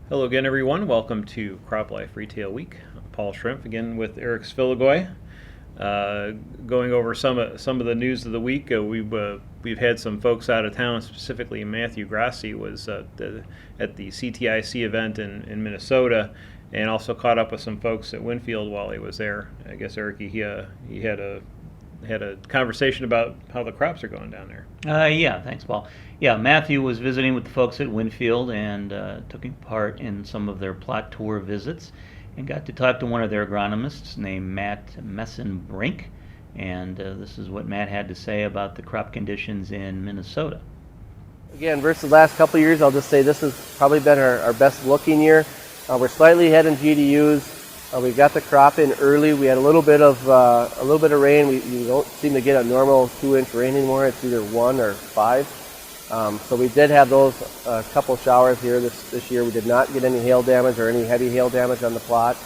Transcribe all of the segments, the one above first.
Hello again, everyone. Welcome to Crop Life Retail Week. I'm Paul Schrimpf again with Eric Sfiilgoj. Going over some of the news of the week. We've had some folks out of town. Specifically, Matthew Grassi was at the CTIC event in Minnesota, and also caught up with some folks at Winfield while he was there. I guess Eric, he had a conversation about how the crops are going down there. Yeah, thanks, Paul. Yeah, Matthew was visiting with the folks at Winfield and took part in some of their plot tour visits and got to talk to one of their agronomists named Matt Messenbrink. And this is what Matt had to say about the crop conditions in Minnesota. Again, versus the last couple of years, I'll just say this has probably been our best looking year. We're slightly ahead in GDUs. We got the crop in early. We had a little bit of rain. We don't seem to get a normal 2-inch rain anymore. It's either 1 or 5. So we did have those couple showers here this year. We did not get any hail damage or any heavy hail damage on the plot.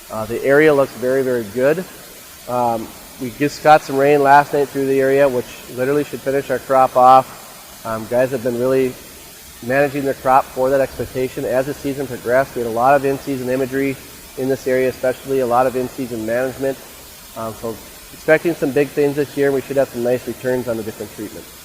The area looks very, very good. We just got some rain last night through the area, which literally should finish our crop off. Guys have been really managing their crop for that expectation as the season progressed. We had a lot of in-season imagery in this area, especially a lot of in-season management. So expecting some big things this year. We should have some nice returns on the different treatments.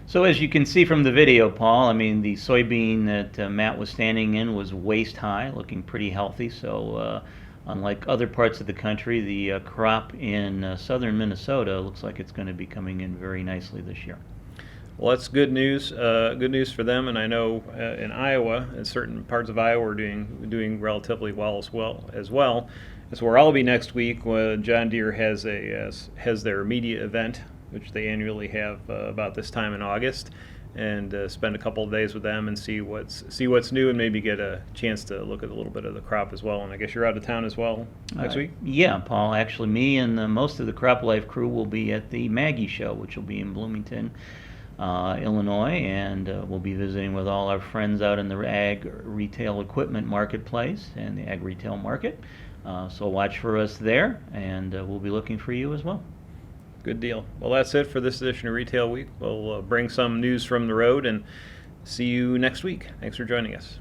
So as you can see from the video, Paul, I mean, the soybean that Matt was standing in was waist high, looking pretty healthy. So unlike other parts of the country, the crop in southern Minnesota looks like it's going to be coming in very nicely this year. Well, that's good news. Good news for them, and I know in Iowa, in certain parts of Iowa, are doing relatively well as well. That's where I'll be next week when John Deere has their media event, which they annually have about this time in August, and spend a couple of days with them and see what's new, and maybe get a chance to look at a little bit of the crop as well. And I guess you're out of town as well next week? Yeah, Paul. Actually, me and most of the Crop Life crew will be at the Maggie Show, which will be in Bloomington, Illinois, and we'll be visiting with all our friends out in the ag retail equipment marketplace and the ag retail market. So watch for us there, and we'll be looking for you as well. Good deal. Well, that's it for this edition of Retail Week. We'll bring some news from the road and see you next week. Thanks for joining us.